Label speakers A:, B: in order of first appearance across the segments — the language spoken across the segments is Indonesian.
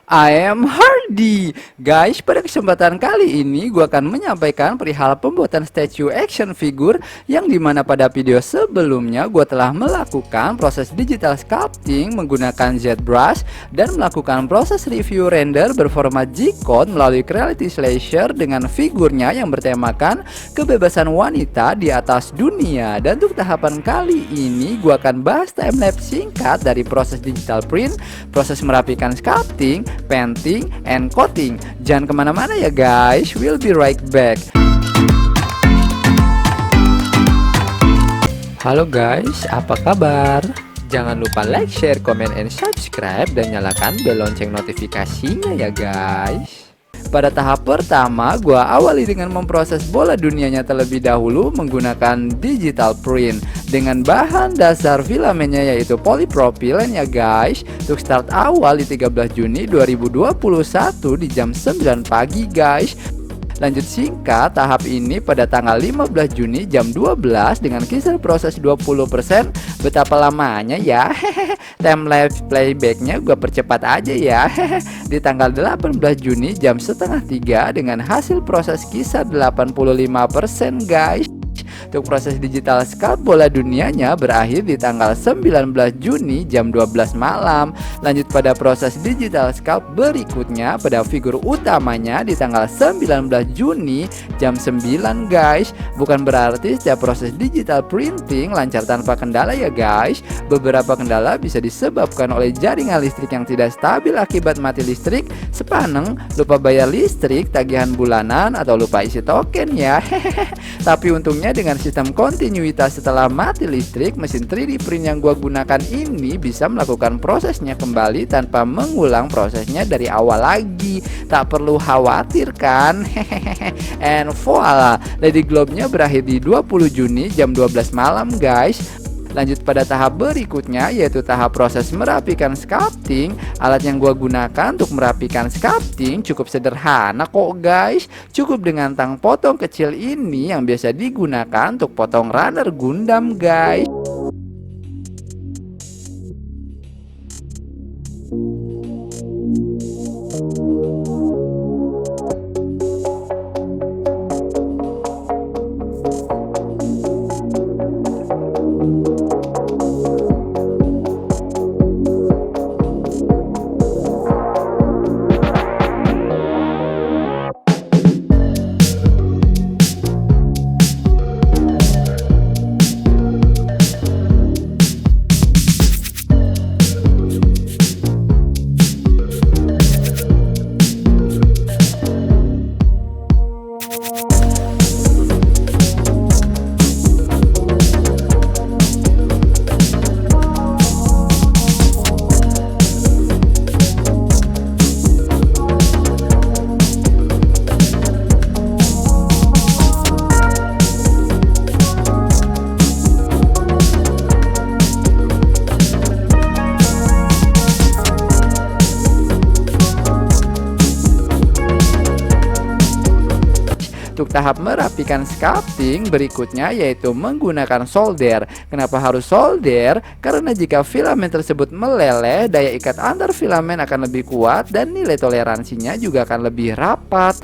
A: I am Hardy. Guys, pada kesempatan kali ini gue akan menyampaikan perihal pembuatan statue action figure yang dimana pada video sebelumnya gue telah melakukan proses digital sculpting menggunakan ZBrush dan melakukan proses review render berformat G-Code melalui Creality Slasher dengan figurnya yang bertemakan kebebasan wanita di atas dunia. Dan untuk tahapan kali ini gue akan bahas timelapse singkat dari proses digital print, proses merapikan sculpting, painting, and coating. Jangan kemana-mana ya guys, we'll be right back. Halo guys, apa kabar? Jangan lupa like, share, comment, and subscribe dan nyalakan bel lonceng notifikasinya ya guys. Pada tahap pertama, gua awali dengan memproses bola dunianya terlebih dahulu menggunakan digital print dengan bahan dasar filamennya yaitu polypropylen ya guys. Untuk start awal di 13 Juni 2021 di jam 9 pagi guys. Lanjut singkat tahap ini pada tanggal 15 Juni jam 12 dengan kisar proses 20%. Betapa lamanya ya. Timelapse playbacknya gue percepat aja ya. Di tanggal 18 Juni jam setengah 3 dengan hasil proses kisar 85% guys. Untuk proses digital sculpt bola dunianya berakhir di tanggal 19 Juni jam 12 malam. Lanjut pada proses digital sculpt berikutnya pada figur utamanya di tanggal 19 Juni jam 9 guys. Bukan berarti setiap proses digital printing lancar tanpa kendala ya guys. Beberapa kendala bisa disebabkan oleh jaringan listrik yang tidak stabil akibat mati listrik, sepaneng, lupa bayar listrik, tagihan bulanan, atau lupa isi token ya. Tapi untungnya dengan sistem kontinuitas setelah mati listrik, mesin 3D print yang gua gunakan ini bisa melakukan prosesnya kembali tanpa mengulang prosesnya dari awal lagi. Tak perlu khawatir kan. And voila, Lady Globe-nya berakhir di 20 Juni jam 12 malam guys. Lanjut pada tahap berikutnya yaitu tahap proses merapikan sculpting. Alat yang gua gunakan untuk merapikan sculpting cukup sederhana kok guys. Cukup dengan tang potong kecil ini yang biasa digunakan untuk potong runner Gundam guys. Untuk tahap merapikan sculpting berikutnya yaitu menggunakan solder. Kenapa harus solder? Karena jika filamen tersebut meleleh, daya ikat antar filamen akan lebih kuat dan nilai toleransinya juga akan lebih rapat.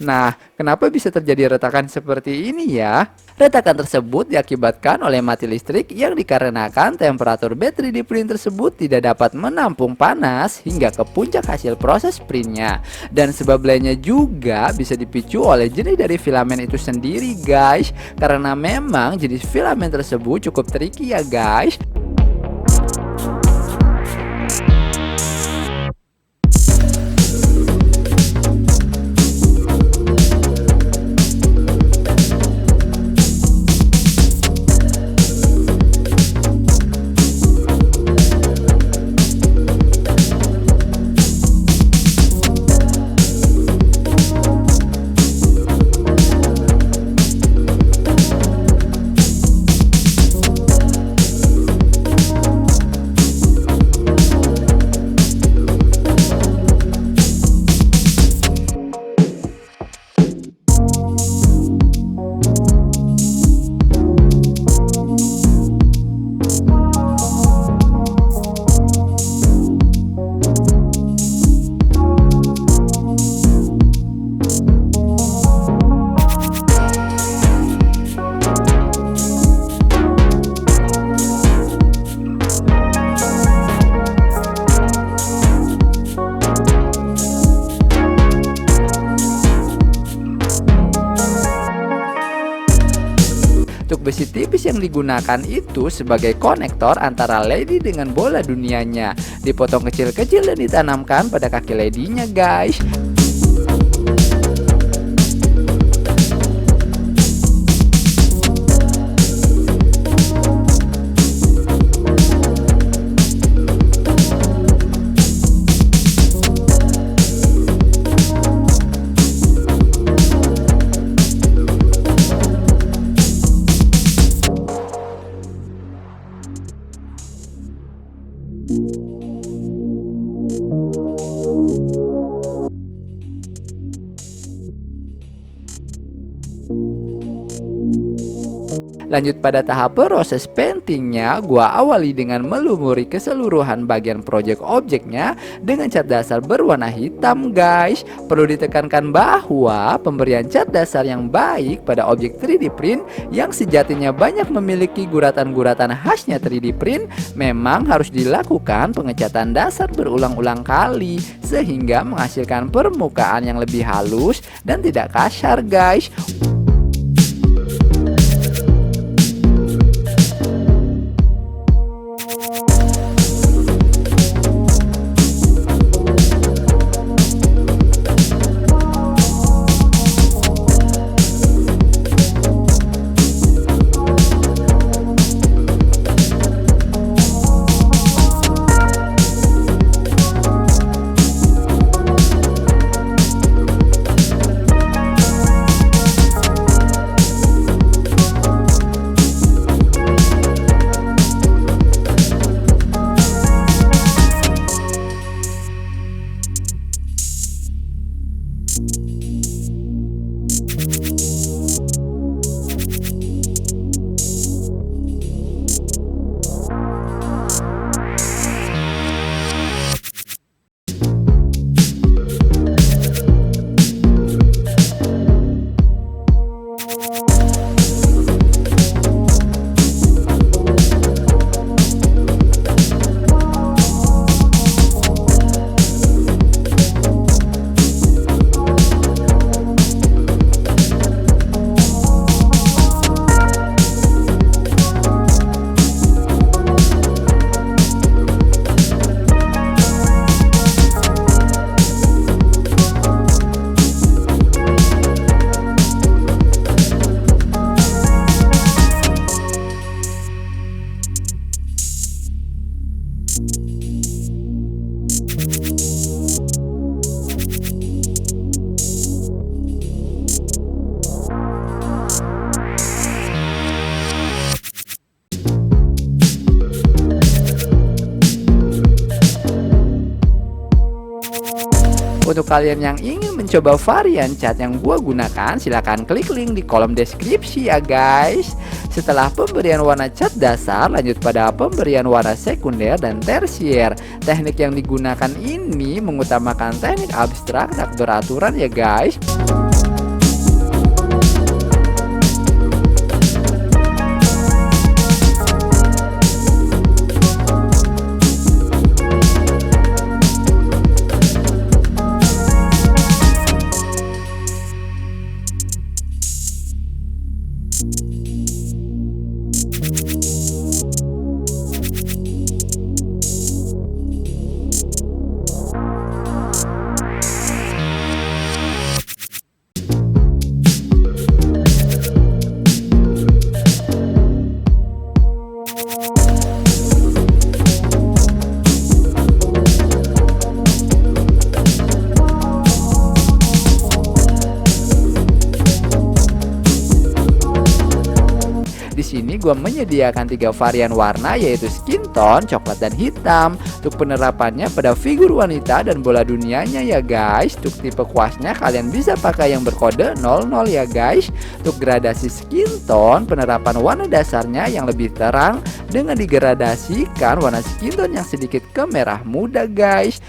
A: Nah, kenapa bisa terjadi retakan seperti ini ya? Retakan tersebut diakibatkan oleh mati listrik yang dikarenakan temperatur baterai di print tersebut tidak dapat menampung panas hingga ke puncak hasil proses printnya. Dan sebab lainnya juga bisa dipicu oleh jenis dari filamen itu sendiri guys. Karena memang jenis filamen tersebut cukup tricky ya guys. Besi tipis yang digunakan itu sebagai konektor antara ledi dengan bola dunianya. Dipotong kecil-kecil dan ditanamkan pada kaki ledinya guys. Lanjut pada tahap proses paintingnya, gua awali dengan melumuri keseluruhan bagian project objeknya dengan cat dasar berwarna hitam guys. Perlu ditekankan bahwa pemberian cat dasar yang baik pada objek 3D print yang sejatinya banyak memiliki guratan-guratan khasnya 3D print memang harus dilakukan pengecatan dasar berulang-ulang kali sehingga menghasilkan permukaan yang lebih halus dan tidak kasar guys. Untuk kalian yang ingin mencoba varian cat yang gua gunakan, silahkan klik link di kolom deskripsi ya guys. Setelah pemberian warna cat dasar, lanjut pada pemberian warna sekunder dan tersier. Teknik yang digunakan ini mengutamakan teknik abstrak tak beraturan ya guys. Di sini gue menyediakan 3 varian warna yaitu skin tone, coklat dan hitam. Untuk penerapannya pada figur wanita dan bola dunianya ya guys. Untuk tipe kuasnya kalian bisa pakai yang berkode 00 ya guys. Untuk gradasi skin tone, penerapan warna dasarnya yang lebih terang dengan digradasikan warna skin tone yang sedikit ke merah muda guys.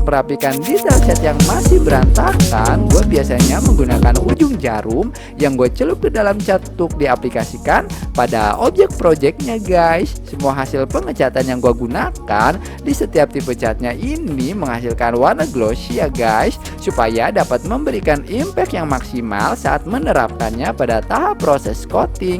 A: merapikan detail cat yang masih berantakan, gue biasanya menggunakan ujung jarum yang gue celup ke dalam cat untuk diaplikasikan pada objek projectnya guys. Semua hasil pengecatan yang gue gunakan di setiap tipe catnya ini menghasilkan warna glossy ya guys, supaya dapat memberikan impact yang maksimal saat menerapkannya pada tahap proses coating.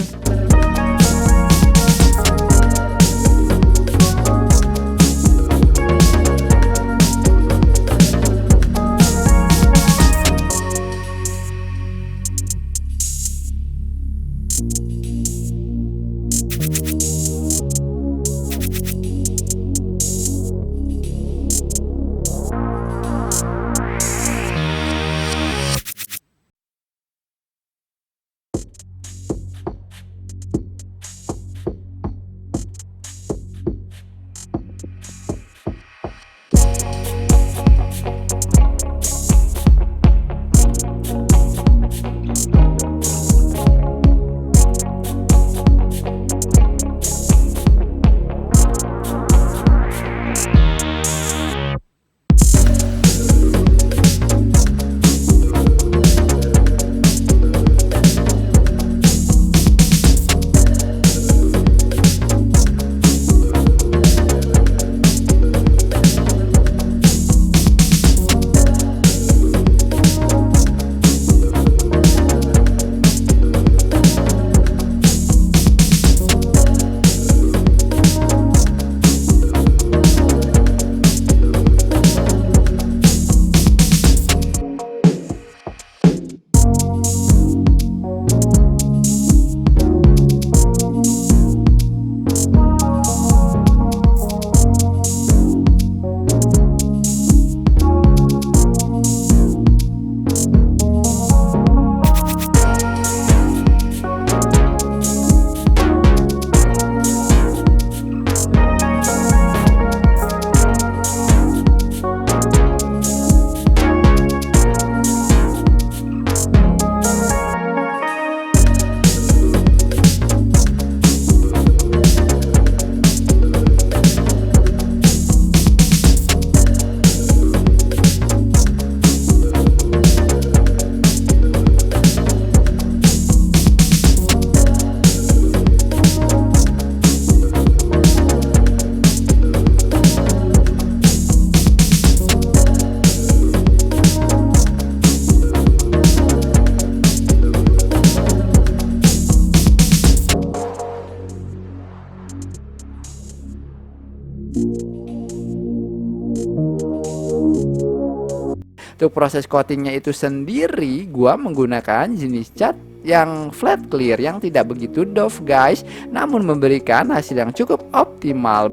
A: Untuk proses coatingnya itu sendiri, gua menggunakan jenis cat yang flat clear yang tidak begitu doff guys, namun memberikan hasil yang cukup optimal.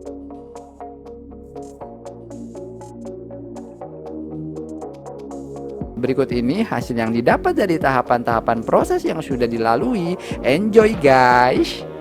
A: Berikut ini hasil yang didapat dari tahapan-tahapan proses yang sudah dilalui. Enjoy guys.